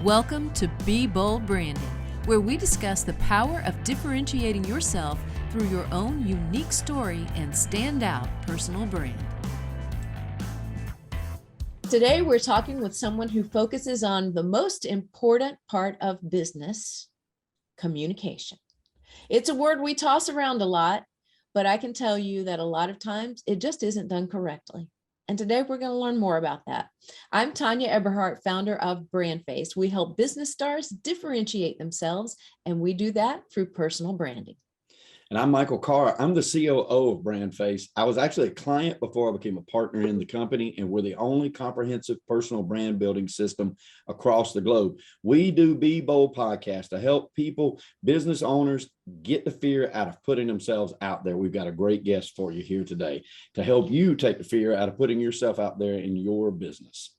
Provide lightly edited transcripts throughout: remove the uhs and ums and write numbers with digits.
Welcome to Be Bold Branding, where we discuss the power of differentiating yourself through your own unique story and standout personal brand. Today, we're talking with someone who focuses on the most important part of business, communication. It's a word we toss around a lot, but I can tell you that a lot of times it just isn't done correctly. And today we're going to learn more about that. I'm Tanya Eberhardt, founder of BrandFace. We help business stars differentiate themselves, and we do that through personal branding. And I'm Michael Carr. I'm the COO of BrandFace. I was actually a client before I became a partner in the company, and we're the only comprehensive personal brand building system across the globe. We do Be Bold podcast to help people, business owners, get the fear out of putting themselves out there. We've got a great guest for you here today to help you take the fear out of putting yourself out there in your business.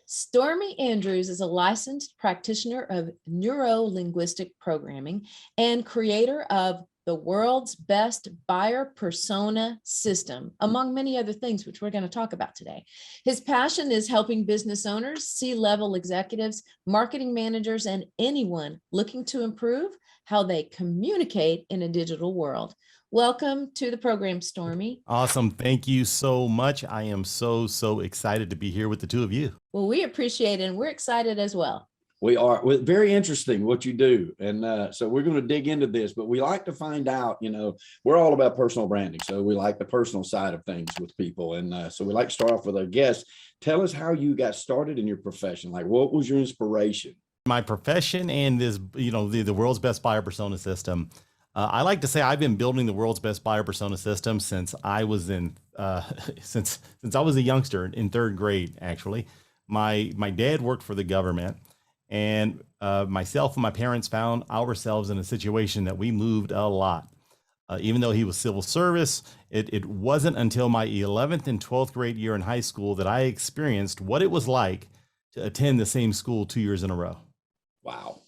Stormie Andrews is a licensed practitioner of neuro-linguistic programming and creator of the world's best buyer persona system, among many other things, which we're going to talk about today. His passion is helping business owners, C-level executives, marketing managers, and anyone looking to improve how they communicate in a digital world. Welcome to the program, Stormie. Awesome. Thank you so much. I am so excited to be here with the two of you. Well, we appreciate it, and we're excited as well. We're very interesting what you do. And so we're going to dig into this, but we like to find out, we're all about personal branding. So we like the personal side of things with people. And so we like to start off with our guests. Tell us how you got started in your profession. Like, what was your inspiration? My profession and this, the world's best buyer persona system. I like to say I've been building the world's best buyer persona system since I was since I was a youngster in third grade, actually. My dad worked for the government. And myself and my parents found ourselves in a situation that we moved a lot. Even though he was civil service, it wasn't until my 11th and 12th grade year in high school that I experienced what it was like to attend the same school 2 years in a row. Wow.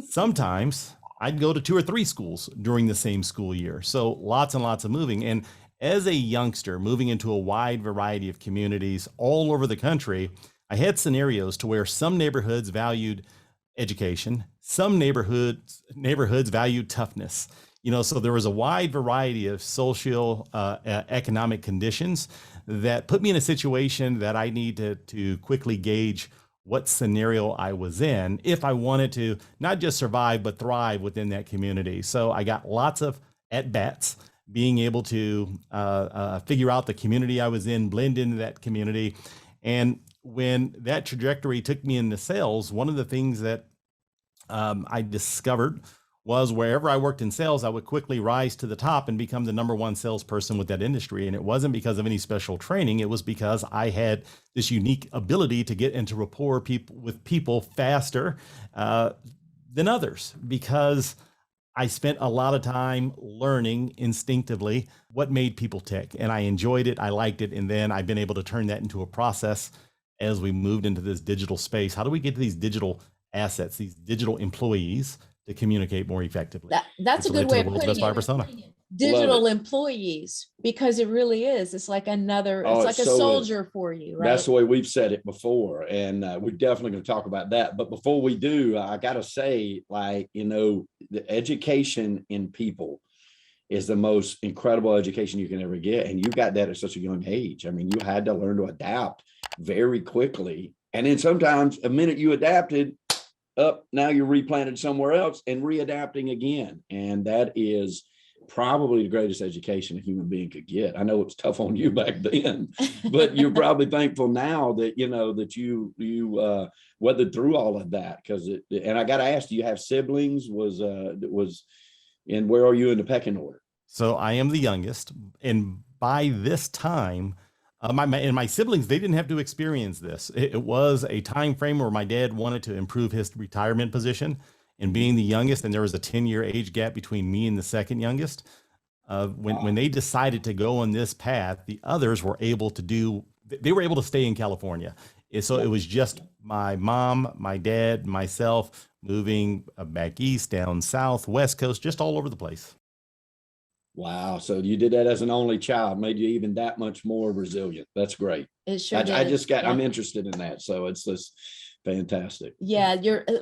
Sometimes I'd go to 2 or 3 schools during the same school year. So lots and lots of moving. And as a youngster moving into a wide variety of communities all over the country, I had scenarios to where some neighborhoods valued education, some neighborhoods valued toughness. So there was a wide variety of social, economic conditions that put me in a situation that I needed to quickly gauge what scenario I was in if I wanted to not just survive, but thrive within that community. So I got lots of at-bats, being able to figure out the community I was in, blend into that community. And when that trajectory took me into sales, one of the things that I discovered was wherever I worked in sales, I would quickly rise to the top and become the number one salesperson with that industry. And it wasn't because of any special training. It was because I had this unique ability to get into rapport with people faster than others, because I spent a lot of time learning instinctively what made people tick, and I enjoyed it. I liked it. And then I've been able to turn that into a process as we moved into this digital space. How do we get to these digital assets, these digital employees to communicate more effectively? That's a good way of putting it. Digital employees, because it really is. It's like it's like a soldier for you, right? That's the way we've said it before. And we're definitely going to talk about that. But before we do, I got to say, the education in people is the most incredible education you can ever get. And you got that at such a young age. I mean, you had to learn to adapt very quickly. And then sometimes a minute you adapted up, now you're replanted somewhere else and readapting again. And that is probably the greatest education a human being could get. I know it was tough on you back then, but you're probably thankful now that, that you weathered through all of that. And I got to ask, do you have siblings? And where are you in the pecking order? So I am the youngest. And by this time, my siblings, they didn't have to experience this. It was a time frame where my dad wanted to improve his retirement position, and being the youngest, and there was a 10-year age gap between me and the second youngest. When they decided to go on this path, the others were able to stay in California. So it was just my mom, my dad, myself moving back east, down south, West Coast, just all over the place. Wow. So you did that as an only child, made you even that much more resilient. That's great. It sure I'm interested in that. So it's this Fantastic. Yeah,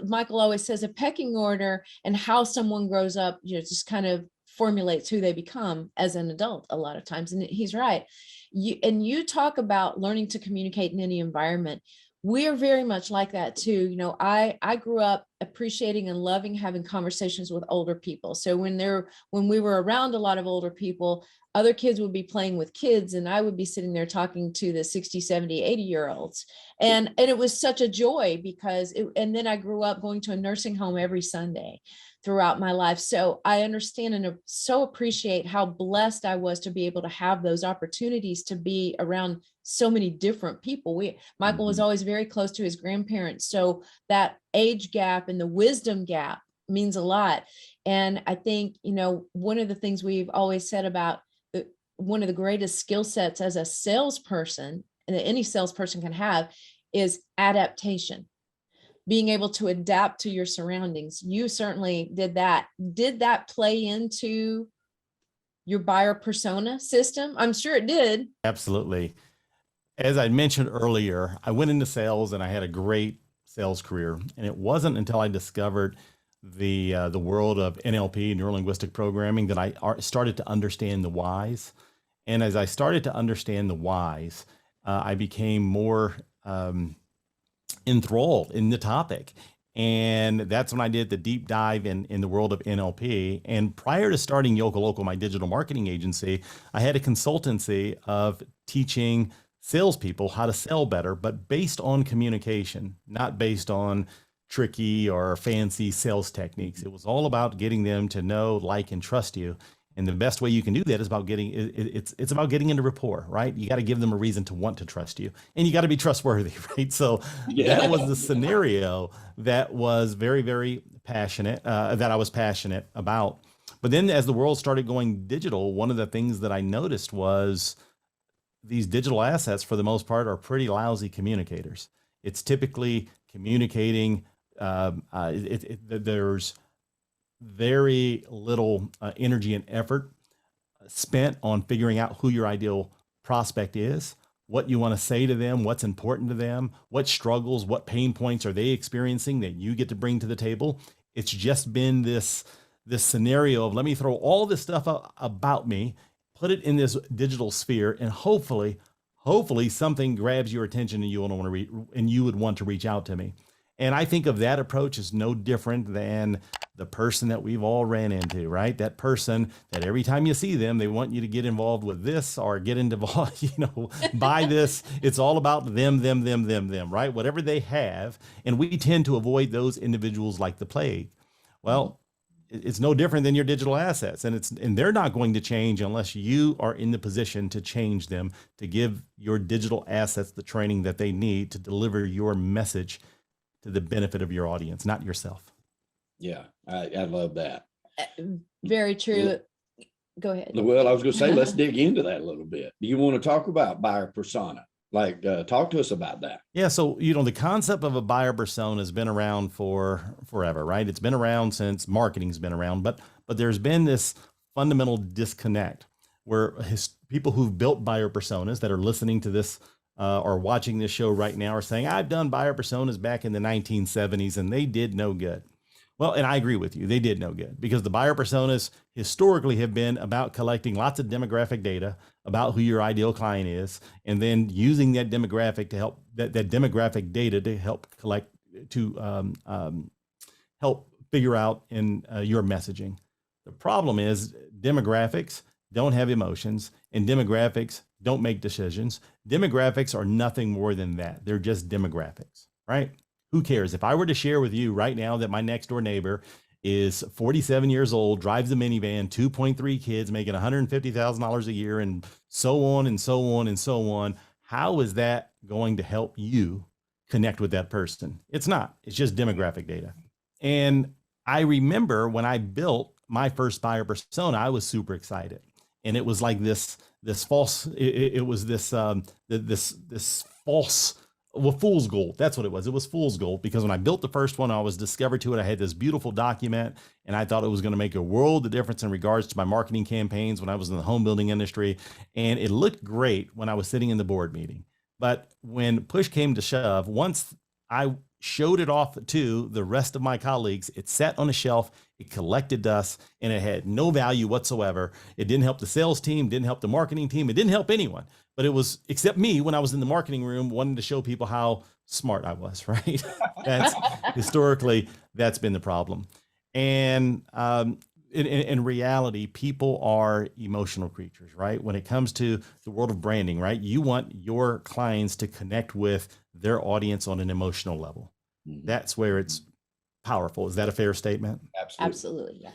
Michael always says a pecking order and how someone grows up, just kind of formulates who they become as an adult a lot of times. And he's right. You talk about learning to communicate in any environment. We're very much like that too. I grew up appreciating and loving having conversations with older people. So when we were around a lot of older people, other kids would be playing with kids and I would be sitting there talking to the 60, 70, 80-year-olds. And it was such a joy because and then I grew up going to a nursing home every Sunday throughout my life. So I understand and so appreciate how blessed I was to be able to have those opportunities to be around so many different people. Michael was always very close to his grandparents. So that age gap and the wisdom gap means a lot. And I think, one of the things we've always said about one of the greatest skill sets as a salesperson, and that any salesperson can have, is adaptation. Being able to adapt to your surroundings. You certainly did that. Did that play into your buyer persona system? I'm sure it did. Absolutely. As I mentioned earlier, I went into sales and I had a great sales career. And it wasn't until I discovered the world of NLP, neuro-linguistic programming, that I started to understand the whys. And as I started to understand the whys, I became more enthralled in the topic. And that's when I did the deep dive in the world of NLP. And prior to starting Yoka Local, my digital marketing agency, I had a consultancy of teaching salespeople how to sell better, but based on communication, not based on tricky or fancy sales techniques. It was all about getting them to know, like, and trust you. And the best way you can do that is about it's about getting into rapport, right? You got to give them a reason to want to trust you, and you got to be trustworthy, right? So that was the scenario that was very, very passionate, that I was passionate about. But then as the world started going digital, one of the things that I noticed was these digital assets, for the most part, are pretty lousy communicators. It's typically communicating. There's very little energy and effort spent on figuring out who your ideal prospect is, what you want to say to them, what's important to them, what struggles, what pain points are they experiencing that you get to bring to the table. It's just been this scenario of, let me throw all this stuff about me, put it in this digital sphere, and hopefully something grabs your attention and you would want to reach out to me. And I think of that approach as no different than the person that we've all ran into, right? That person that every time you see them, they want you to get involved with this or get involved, buy this. It's all about them, right? Whatever they have. And we tend to avoid those individuals like the plague. Well, it's no different than your digital assets. And they're not going to change unless you are in the position to change them, to give your digital assets the training that they need to deliver your message to the benefit of your audience, not yourself. Yeah, I love that. Very true. Go ahead. Well, I was going to say, let's dig into that a little bit. Do you want to talk about buyer persona? Like, talk to us about that. Yeah. So, the concept of a buyer persona has been around for forever, right? It's been around since marketing's been around, but there's been this fundamental disconnect where people who've built buyer personas that are listening to this or watching this show right now are saying, I've done buyer personas back in the 1970s and they did no good. Well, and I agree with you. They did no good because the buyer personas historically have been about collecting lots of demographic data about who your ideal client is, and then using that demographic to help that demographic data to help collect, to help figure out in your messaging. The problem is demographics don't have emotions, and demographics don't make decisions. Demographics are nothing more than that. They're just demographics, right? Who cares? If I were to share with you right now that my next door neighbor is 47 years old, drives a minivan, 2.3 kids, making $150,000 a year, and so on and so on and so on, how is that going to help you connect with that person? It's not. It's just demographic data. And I remember when I built my first buyer persona, I was super excited. And it was like this false, it was this false, well, fool's gold. That's what it was. It was fool's gold because when I built the first one, I was discovered to it. I had this beautiful document and I thought it was going to make a world of difference in regards to my marketing campaigns when I was in the home building industry. And it looked great when I was sitting in the board meeting. But when push came to shove, once I showed it off to the rest of my colleagues. It sat on a shelf, it collected dust, and it had no value whatsoever. It didn't help the sales team, didn't help the marketing team, it didn't help anyone. But it was, except me, when I was in the marketing room, wanting to show people how smart I was, right? That's historically, that's been the problem. And in reality, people are emotional creatures, right? When it comes to the world of branding, right? You want your clients to connect with their audience on an emotional level. That's where it's powerful. Is that a fair statement? Absolutely. Absolutely. Yeah.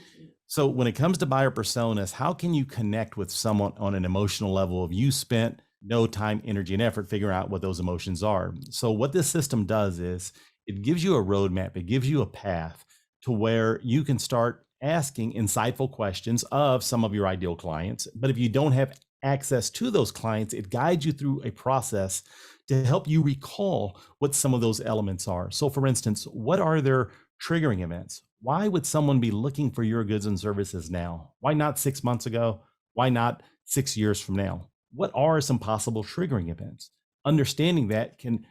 So when it comes to buyer personas, how can you connect with someone on an emotional level if you spent no time, energy, and effort figuring out what those emotions are? So what this system does is it gives you a roadmap. It gives you a path to where you can start asking insightful questions of some of your ideal clients. But if you don't have access to those clients, it guides you through a process to help you recall what some of those elements are. So for instance, what are their triggering events? Why would someone be looking for your goods and services now? Why not 6 months ago? Why not 6 years from now? What are some possible triggering events? Understanding that can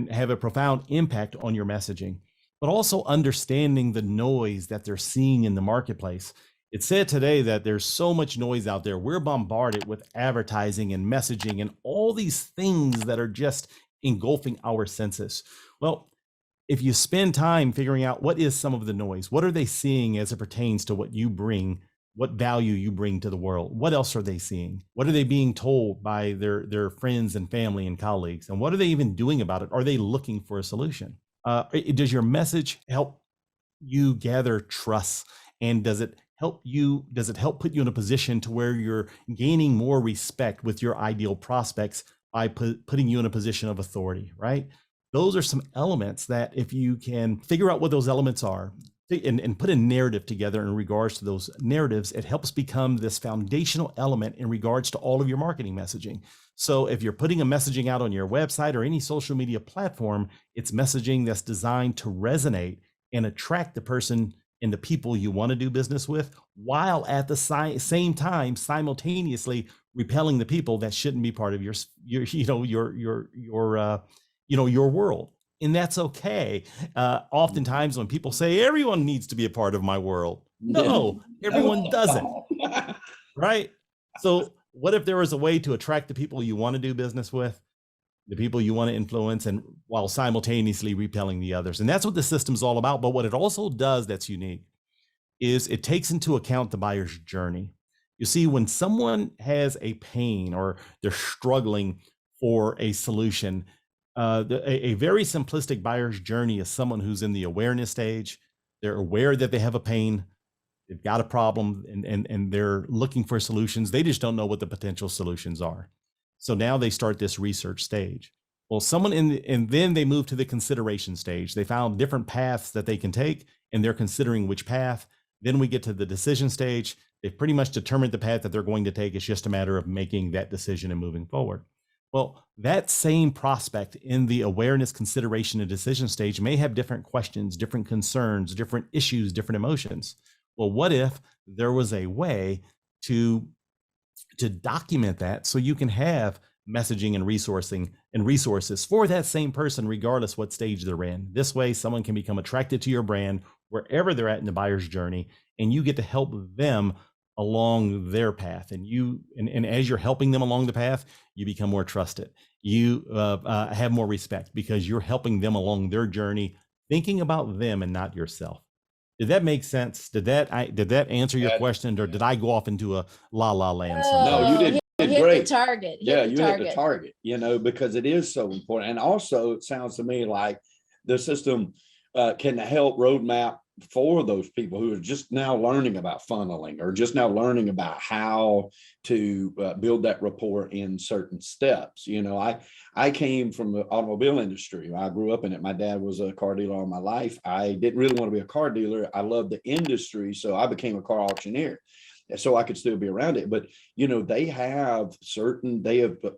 have a profound impact on your messaging, but also understanding the noise that they're seeing in the marketplace. It's said today that there's so much noise out there. We're bombarded with advertising and messaging and all these things that are just engulfing our senses. Well, if you spend time figuring out what is some of the noise, what are they seeing as it pertains to what you bring, what value you bring to the world, what else are they seeing? What are they being told by their friends and family and colleagues? And what are they even doing about it? Are they looking for a solution? Does your message help you gather trust? And does it help put you in a position to where you're gaining more respect with your ideal prospects by putting you in a position of authority, right? Those are some elements that if you can figure out what those elements are and put a narrative together in regards to those narratives, it helps become this foundational element in regards to all of your marketing messaging. So if you're putting a messaging out on your website or any social media platform, it's messaging that's designed to resonate and attract the person and the people you want to do business with, while at the same time simultaneously repelling the people that shouldn't be part of your world. And that's okay. Oftentimes when people say everyone needs to be a part of my world, no, everyone doesn't, right? So what if there was a way to attract the people you want to do business with, the people you want to influence, and while simultaneously repelling the others? And that's what the system's all about. But what it also does that's unique is it takes into account the buyer's journey. You see, when someone has a pain or they're struggling for a solution, a very simplistic buyer's journey is someone who's in the awareness stage. They're aware that they have a pain, they've got a problem, and they're looking for solutions. They just don't know what the potential solutions are. So now they start this research stage. Well, and then they move to the consideration stage. They found different paths that they can take, and they're considering which path. Then we get to the decision stage. They've pretty much determined the path that they're going to take. It's just a matter of making that decision and moving forward. Well, that same prospect in the awareness, consideration, and decision stage may have different questions, different concerns, different issues, different emotions. Well, what if there was a way to document that so you can have messaging and resources for that same person, regardless what stage they're in? This way, someone can become attracted to your brand wherever they're at in the buyer's journey, and you get to help them along their path. And as you're helping them along the path, you become more trusted. You have more respect because you're helping them along their journey, thinking about them and not yourself. Did that make sense? Did that answer your question, or did I go off into a la la land? No, you did hit great. The target. Hit the target, because it is so important. And also it sounds to me like the system can help roadmap for those people who are just now learning about funneling or just now learning about how to build that rapport in certain steps. I came from the automobile industry. I grew up in it. My dad was a car dealer all my life. I didn't really want to be a car dealer. I loved the industry, so I became a car auctioneer so I could still be around it. But, they have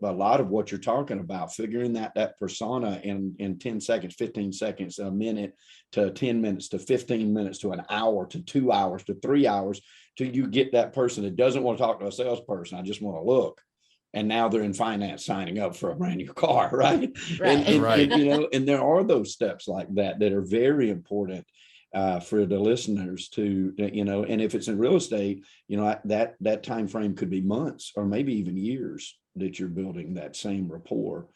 a lot of what you're talking about, figuring that persona in 10 seconds, 15 seconds, a minute to 10 minutes to 15 minutes to an hour to 2 hours to 3 hours till you get that person that doesn't want to talk to a salesperson. I just want to look. and now they're in finance signing up for a brand new car, right? Right. And, you know, and there are those steps like that that are very important for the listeners to, you know, and if it's in real estate, you know, that time frame could be months or maybe even years that you're building that same rapport,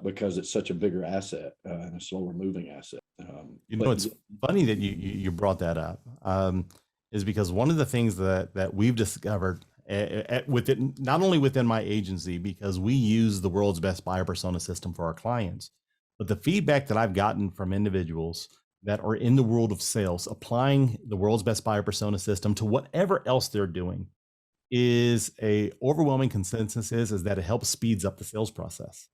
because it's such a bigger asset and a slower moving asset. You know, it's funny that you brought that up, is because one of the things that we've discovered within, not only within my agency, because we use the world's best buyer persona system for our clients, but the feedback that I've gotten from individuals that are in the world of sales, applying the world's best buyer persona system to whatever else they're doing, is a overwhelming consensus is that it helps speeds up the sales process.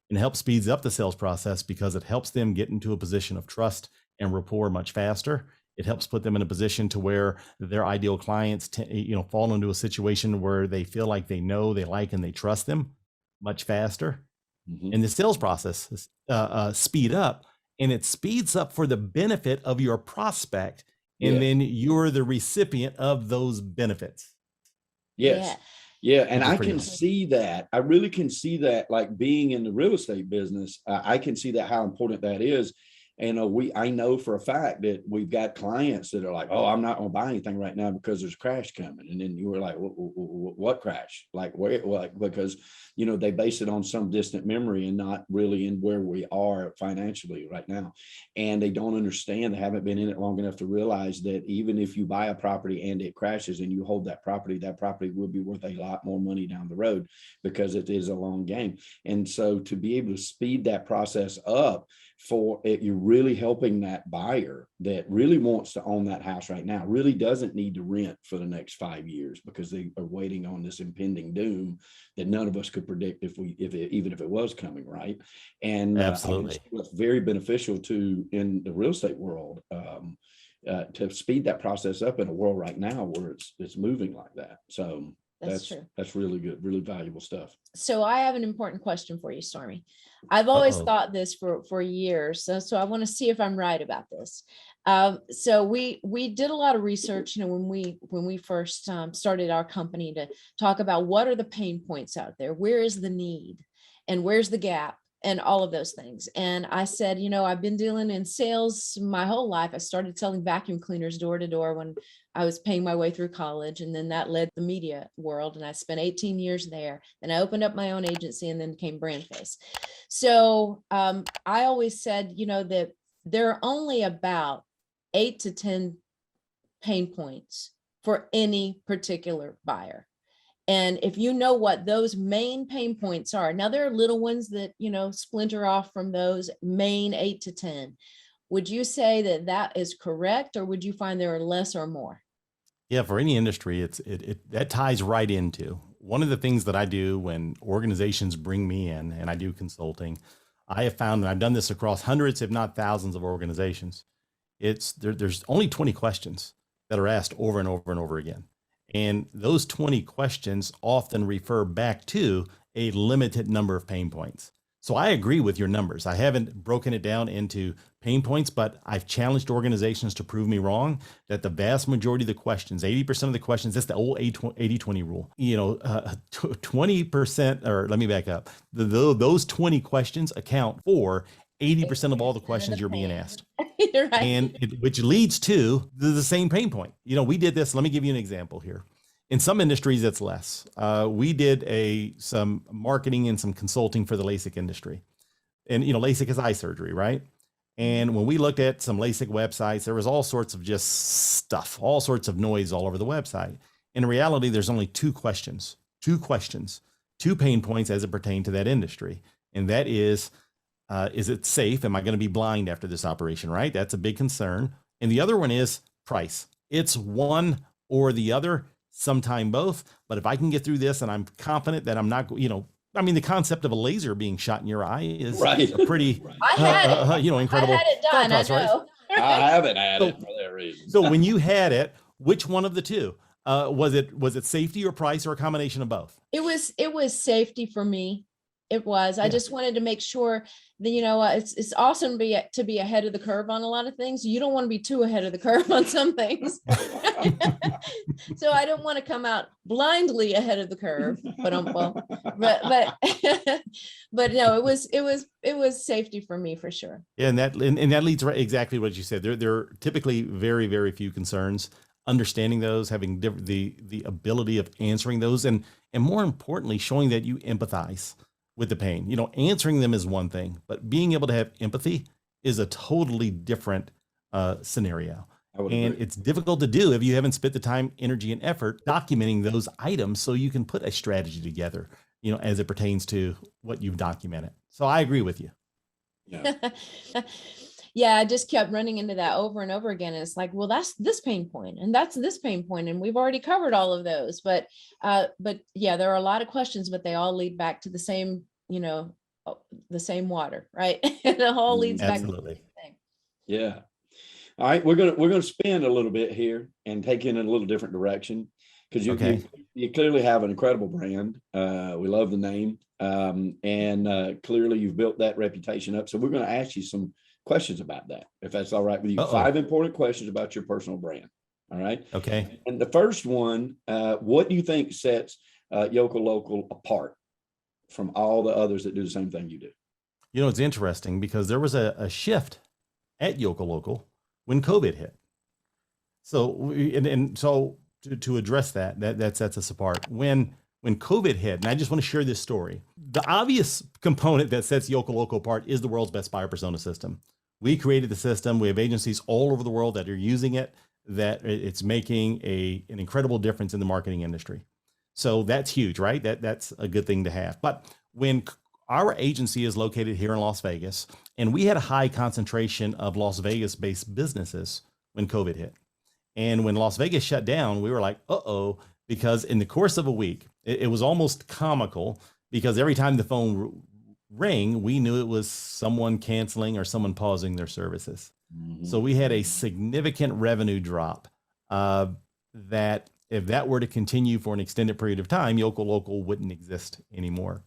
And helps speeds up the sales process because it helps them get into a position of trust and rapport much faster. It helps put them in a position to where their ideal clients, fall into a situation where they feel like they know, they like, and they trust them much faster. Mm-hmm. And the sales process speed up, and it speeds up for the benefit of your prospect. And then you're the recipient of those benefits. Yes. Yeah. And I can see that. I really can see that, like being in the real estate business, I can see that how important that is. And I know for a fact that we've got clients that are like, oh, I'm not going to buy anything right now because there's a crash coming. And then you were like, what crash? Like where? Like, because, you know, they base it on some distant memory and not really in where we are financially right now. And they don't understand, they haven't been in it long enough to realize that even if you buy a property and it crashes and you hold that property will be worth a lot more money down the road, because it is a long game. And so to be able to speed that process up, for it, you're really helping that buyer that really wants to own that house right now, really doesn't need to rent for the next 5 years, because they are waiting on this impending doom that none of us could predict even if it was coming, right? And absolutely, it's very beneficial in the real estate world to speed that process up in a world right now where it's moving like that. So that's true. That's really good, really valuable stuff. So I have an important question for you, Stormie. I've always thought this for years. So I want to see if I'm right about this. So we did a lot of research, you know, when we first started our company, to talk about what are the pain points out there, where is the need, and where's the gap, and all of those things. And I said, you know, I've been dealing in sales my whole life. I started selling vacuum cleaners door to door when I was paying my way through college. And then that led to the media world. And I spent 18 years there. Then I opened up my own agency and then became BrandFace. So I always said, you know, that there are only about 8 to 10 pain points for any particular buyer. And if you know what those main pain points are, now there are little ones that, you know, splinter off from those main 8 to 10. Would you say that is correct, or would you find there are less or more? Yeah, for any industry, that ties right into one of the things that I do when organizations bring me in and I do consulting. I have found, and I've done this across hundreds, if not thousands of organizations, there's only 20 questions that are asked over and over and over again. And those 20 questions often refer back to a limited number of pain points. So I agree with your numbers. I haven't broken it down into pain points, but I've challenged organizations to prove me wrong, that the vast majority of the questions, 80% of the questions, that's the old 80-20 rule, 20%, or let me back up. Those 20 questions account for 80% of all the questions you're being asked. Right. And which leads to the same pain point. You know, we did this. Let me give you an example here. In some industries, it's less. We did some marketing and some consulting for the LASIK industry. And, you know, LASIK is eye surgery, right? And when we looked at some LASIK websites, there was all sorts of just stuff, all sorts of noise all over the website. In reality, there's only two pain points as it pertains to that industry. And that is it safe? Am I going to be blind after this operation, right? That's a big concern. And the other one is price. It's one or the other, sometime both. But if I can get through this and I'm confident that I'm not, you know, I mean, the concept of a laser being shot in your eye is a pretty, incredible. I had it done, I know. Right? I haven't had it for that reason. So when you had it, which one of the two? Was it safety or price, or a combination of both? It was safety for me. It was. I Yeah. just wanted to make sure that, it's awesome to be ahead of the curve on a lot of things. You don't want to be too ahead of the curve on some things. So I don't want to come out blindly ahead of the curve, but but no, it was safety for me for sure. Yeah, and that leads right exactly what you said. There are typically very, very few concerns. Understanding those, having the ability of answering those, and more importantly, showing that you empathize with the pain. Answering them is one thing, but being able to have empathy is a totally different scenario. And agree. it's difficult to do if you haven't spent the time, energy, and effort documenting those items so you can put a strategy together, as it pertains to what you've documented. So I agree with you. Yeah. Yeah, I just kept running into that over and over again. And it's like, well, that's this pain point and that's this pain point, and we've already covered all of those. But yeah, there are a lot of questions, but they all lead back to the same, the same water, right? It all leads back to the Absolutely. same thing. Yeah. All right, we're gonna spin a little bit here and take in a little different direction, because Okay. you clearly have an incredible brand. We love the name, and clearly you've built that reputation up. So we're going to ask you some questions about that, if that's all right with you. Uh-oh. 5 important questions about your personal brand. All right. Okay. And the first one, what do you think sets Yokel Local apart from all the others that do the same thing you do? It's interesting because there was a shift at Yokel Local when COVID hit. So, so to address that sets us apart. When COVID hit, and I just want to share this story, the obvious component that sets Yokel Local apart is the world's best buyer persona system. We created the system. We have agencies all over the world that are using it, that it's making an incredible difference in the marketing industry. So that's huge, right? That's a good thing to have. But when our agency is located here in Las Vegas, and we had a high concentration of Las Vegas-based businesses when COVID hit. And when Las Vegas shut down, we were like, uh-oh, because in the course of a week, it was almost comical, because every time the phone rang, we knew it was someone canceling or someone pausing their services. Mm-hmm. So we had a significant revenue drop that if that were to continue for an extended period of time, Yokel Local wouldn't exist anymore.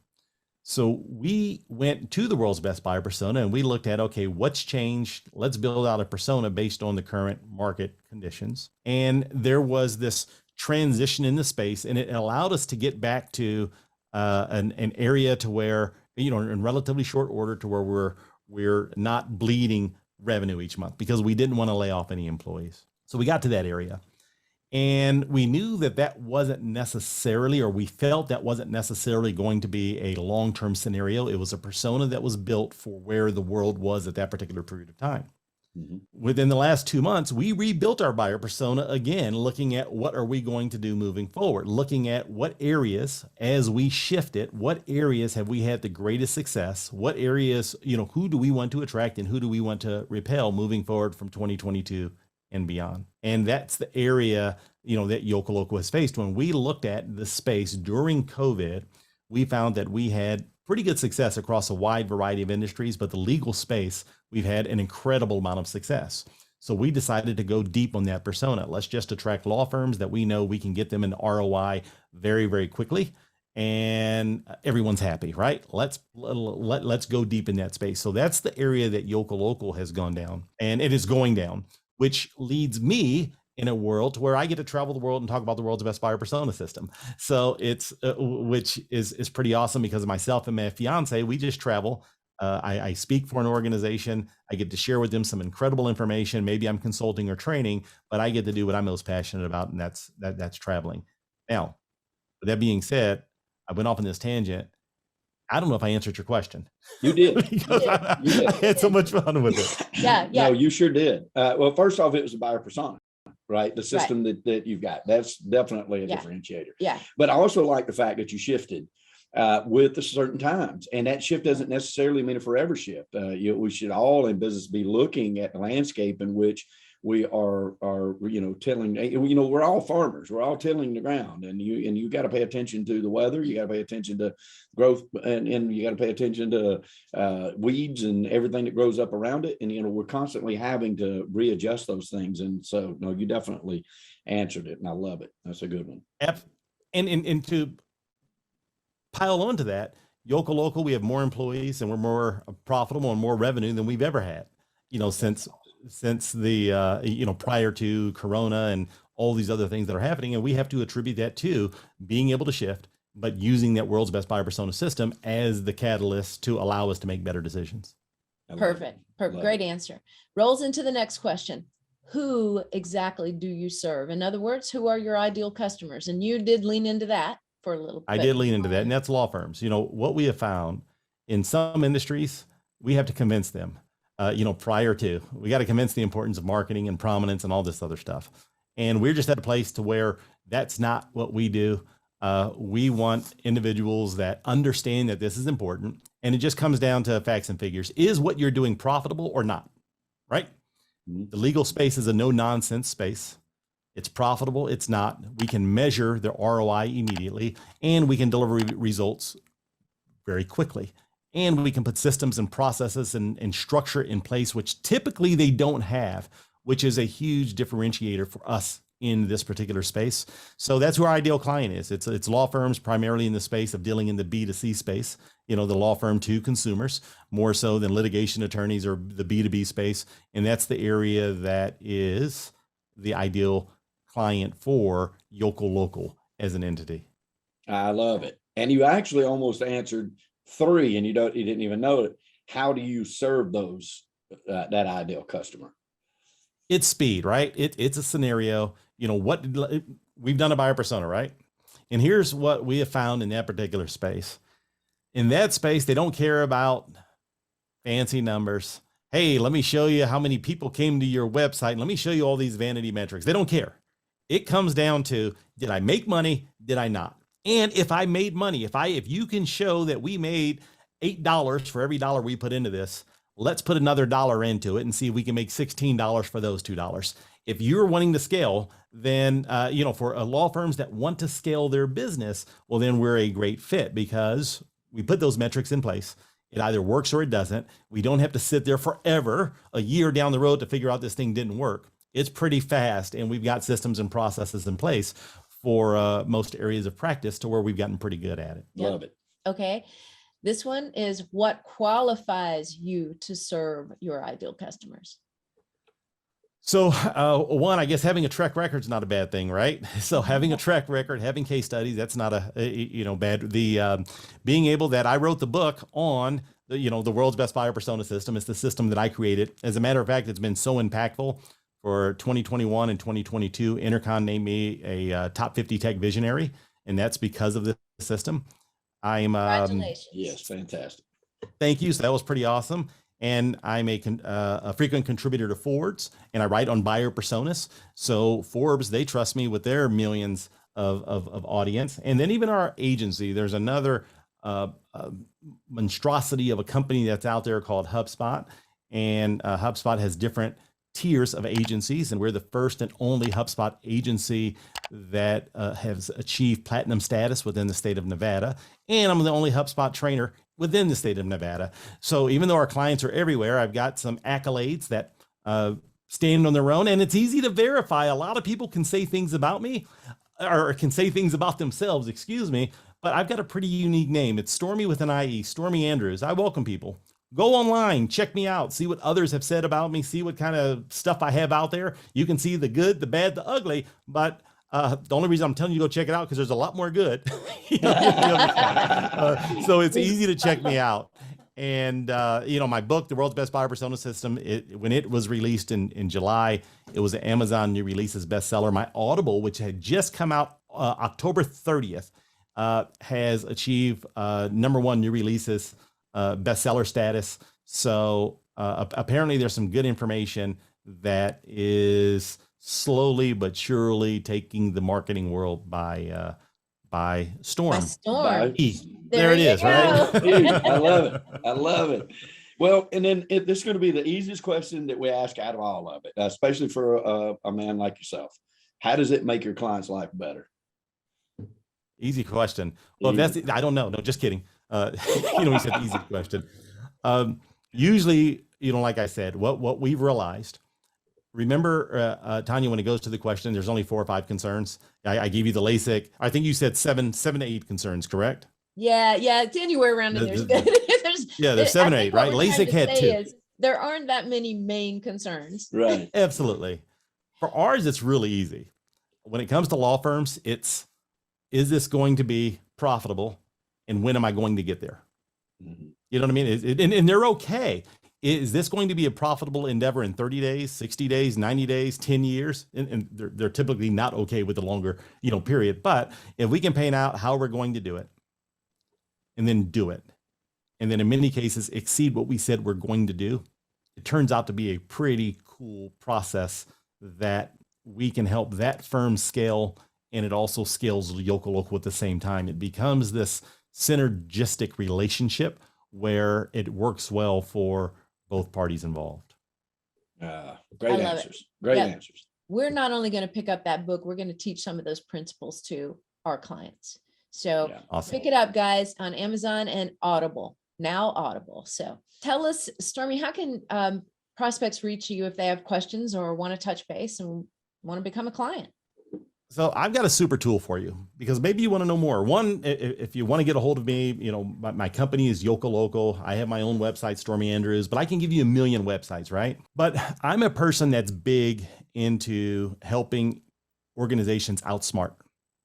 So we went to the world's best buyer persona and we looked at, okay, what's changed? Let's build out a persona based on the current market conditions. And there was this transition in the space, and it allowed us to get back to an area to where, in relatively short order, to where we're not bleeding revenue each month, because we didn't want to lay off any employees. So we got to that area. And we knew that wasn't necessarily, or we felt that wasn't necessarily going to be a long-term scenario. It was a persona that was built for where the world was at that particular period of time. Mm-hmm. Within the last 2 months, we rebuilt our buyer persona again, looking at what are we going to do moving forward, looking at what areas, as we shift it, what areas have we had the greatest success, what areas, who do we want to attract and who do we want to repel moving forward from 2022 and beyond. And that's the area, that Yokel Local has faced. When we looked at the space during COVID, we found that we had pretty good success across a wide variety of industries, but the legal space, we've had an incredible amount of success. So we decided to go deep on that persona. Let's just attract law firms that we know we can get them an ROI very, very quickly, and everyone's happy, right? Let's go deep in that space. So that's the area that Yokel Local has gone down, and it is going down, which leads me in a world where I get to travel the world and talk about the world's best buyer persona system. So it's, which is pretty awesome, because myself and my fiance, we just travel. I speak for an organization. I get to share with them some incredible information. Maybe I'm consulting or training, but I get to do what I'm most passionate about, and that's traveling. Now, with that being said, I went off on this tangent. I don't know if I answered your question. You did. Because I had so much fun with it. Yeah. No, you sure did. Well, first off, it was a buyer persona, right? The system Right. that you've got. That's definitely a Yeah. differentiator. Yeah. But I also like the fact that you shifted with the certain times, and that shift doesn't necessarily mean a forever shift. We should all in business be looking at the landscape in which we are tilling. We're all farmers. We're all tilling the ground, and you got to pay attention to the weather. You got to pay attention to growth, and you got to pay attention to weeds and everything that grows up around it. And we're constantly having to readjust those things. And so, no, you definitely answered it, and I love it. That's a good one. And to pile onto that, Local, we have more employees and we're more profitable and more revenue than we've ever had, since the, prior to Corona and all these other things that are happening. And we have to attribute that to being able to shift, but using that world's best buyer persona system as the catalyst to allow us to make better decisions. Perfect. Great answer. Rolls into the next question. Who exactly do you serve? In other words, who are your ideal customers? And you did lean into that for a little bit. I did lean into that, and that's law firms. What we have found in some industries, we have to convince them, prior to, we got to convince the importance of marketing and prominence and all this other stuff. And we're just at a place to where that's not what we do. We want individuals that understand that this is important, and it just comes down to facts and figures. Is what you're doing profitable or not? Right? The legal space is a no nonsense space. It's profitable. It's not. We can measure the ROI immediately, and we can deliver results very quickly. And we can put systems and processes and structure in place, which typically they don't have, which is a huge differentiator for us in this particular space. So that's who our ideal client is. It's law firms primarily in the space of dealing in the B2C space, the law firm to consumers, more so than litigation attorneys or the B2B space. And that's the area that is the ideal client for Local as an entity. I love it. And you actually almost answered 3, and you didn't even know it. How do you serve those, that ideal customer? It's speed, right? It's a scenario, what we've done a buyer persona, right? And here's what we have found in that particular space. In that space, they don't care about fancy numbers. Hey, let me show you how many people came to your website. And let me show you all these vanity metrics. They don't care. It comes down to, did I make money? Did I not? And if I made money, if you can show that we made $8 for every dollar we put into this, let's put another $1 into it and see if we can make $16 for those $2. If you're wanting to scale, then, for law firms that want to scale their business, well, then we're a great fit because we put those metrics in place. It either works or it doesn't. We don't have to sit there forever, a year down the road to figure out this thing didn't work. It's pretty fast. And we've got systems and processes in place for most areas of practice to where we've gotten pretty good at it. Yep. Love it. Okay. This one is, what qualifies you to serve your ideal customers? So one, I guess having a track record is not a bad thing, right? So having a track record, having case studies, that's not bad. The being able that I wrote the book on the world's best buyer persona system. It's the system that I created. As a matter of fact, it's been so impactful. For 2021 and 2022, Intercon named me a top 50 tech visionary, and that's because of the system. I'm Congratulations. Yes, fantastic. Thank you. So that was pretty awesome. And I'm a frequent contributor to Forbes, and I write on buyer personas. So Forbes, they trust me with their millions of audience. And then even our agency, there's another monstrosity of a company that's out there called HubSpot, and HubSpot has different tiers of agencies, and we're the first and only HubSpot agency that has achieved platinum status within the state of Nevada. And I'm the only HubSpot trainer within the state of Nevada. So even though our clients are everywhere, I've got some accolades that stand on their own, and it's easy to verify. A lot of people can say things about me, or can say things about themselves, excuse me, but I've got a pretty unique name. It's Stormie with an IE, Stormie Andrews. I welcome people. Go online, check me out, see what others have said about me, see what kind of stuff I have out there. You can see the good, the bad, the ugly, but the only reason I'm telling you to go check it out because there's a lot more good. So it's easy to check me out. And, my book, The World's Best Buyer Persona System, when it was released in July, it was an Amazon New Releases bestseller. My Audible, which had just come out October 30th, has achieved #1 New Releases bestseller status. So apparently there's some good information that is slowly but surely taking the marketing world by storm. By storm. There it is, right? I love it. I love it. Well, and then this is going to be the easiest question that we ask out of all of it, especially for a man like yourself. How does it make your client's life better? Easy question. Well, I don't know. No, just kidding. He said easy question. Usually, like I said, what we've realized, remember, Tanya, when it goes to the question, there's only 4 or 5 concerns. I gave you the LASIK. I think you said seven to 8 concerns, correct? Yeah, it's anywhere around in there's good. There's 7 or 8, right? LASIK had 2. There aren't that many main concerns. Right. Absolutely. For ours, it's really easy. When it comes to law firms, is this going to be profitable? And when am I going to get there? Mm-hmm. You know what I mean? And they're okay. Is this going to be a profitable endeavor in 30 days, 60 days, 90 days, 10 years? And they're typically not okay with the longer, period. But if we can paint out how we're going to do it and then do it, and then in many cases exceed what we said we're going to do, it turns out to be a pretty cool process that we can help that firm scale. And it also scales Yoko at the same time. It becomes this synergistic relationship where it works well for both parties involved. Great answers. Great answers. We're not only going to pick up that book, we're going to teach some of those principles to our clients. So awesome. Pick it up, guys, on Amazon and Audible, now Audible. So tell us, Stormie, how can prospects reach you if they have questions or want to touch base and want to become a client? So I've got a super tool for you because maybe you want to know more. One, if you want to get a hold of me, my company is Yoko. I have my own website, Stormie Andrews, but I can give you a million websites, right? But I'm a person that's big into helping organizations outsmart.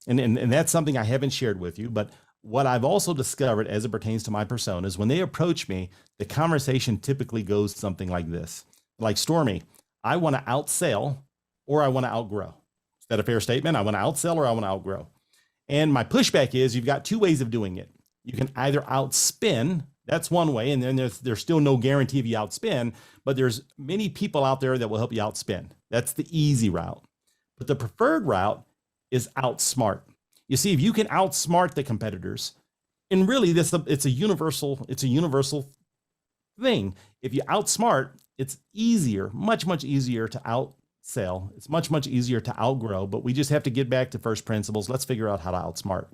And that's something I haven't shared with you, but what I've also discovered as it pertains to my persona is when they approach me, the conversation typically goes something like this. Like, Stormie, I want to outsell or I want to outgrow. Is that a fair statement? I want to outsell or I want to outgrow. And my pushback is you've got 2 ways of doing it. You can either outspin, that's one way, and then there's still no guarantee if you outspin, but there's many people out there that will help you outspin. That's the easy route. But the preferred route is outsmart. You see, if you can outsmart the competitors, and really it's a universal thing. If you outsmart, it's easier, much easier to outsell. It's much easier to outgrow, but we just have to get back to first principles. Let's figure out how to outsmart.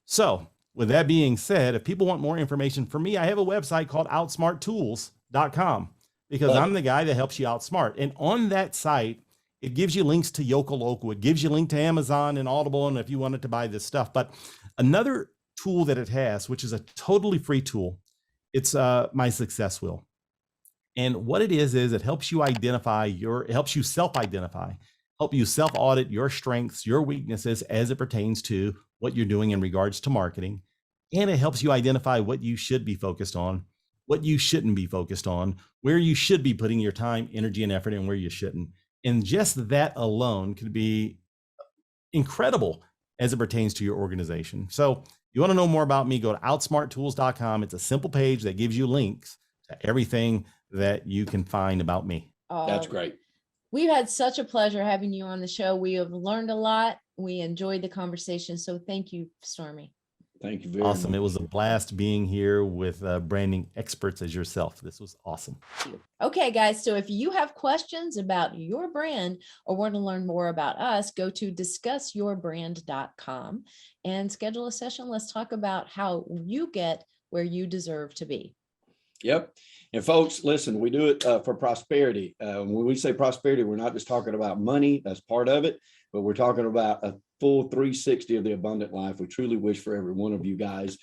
So with that being said, if people want more information from me, I have a website called outsmarttools.com because I'm the guy that helps you outsmart. And on that site, it gives you links to Yoko. It gives you a link to Amazon and Audible, and if you wanted to buy this stuff. But another tool that it has, which is a totally free tool, it's my success wheel. And what it is it helps you helps you self-identify, help you self-audit your strengths, your weaknesses as it pertains to what you're doing in regards to marketing. And it helps you identify what you should be focused on, what you shouldn't be focused on, where you should be putting your time, energy, and effort, and where you shouldn't. And just that alone could be incredible as it pertains to your organization. So you want to know more about me, go to outsmarttools.com. It's a simple page that gives you links to everything that you can find about me. That's great. We've had such a pleasure having you on the show. We have learned a lot. We enjoyed the conversation. So thank you, Stormie. Thank you very much. Awesome. It was a blast being here with branding experts as yourself. This was awesome. Okay, guys. So if you have questions about your brand or want to learn more about us, go to discussyourbrand.com and schedule a session. Let's talk about how you get where you deserve to be. Yep. And folks, listen, we do it for prosperity. When we say prosperity, we're not just talking about money. That's part of it, but we're talking about a full 360 of the abundant life. We truly wish for every one of you guys.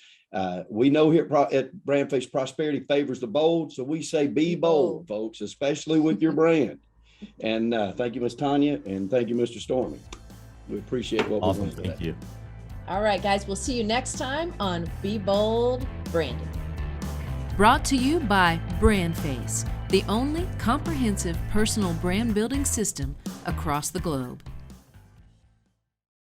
We know here at BrandFace, prosperity favors the bold. So we say be bold, folks, especially with your brand. And thank you, Ms. Tanya. And thank you, Mr. Stormie. We appreciate what we're doing today. Thank you. All right, guys, we'll see you next time on Be Bold Branding. Brought to you by BrandFace, the only comprehensive personal brand building system across the globe.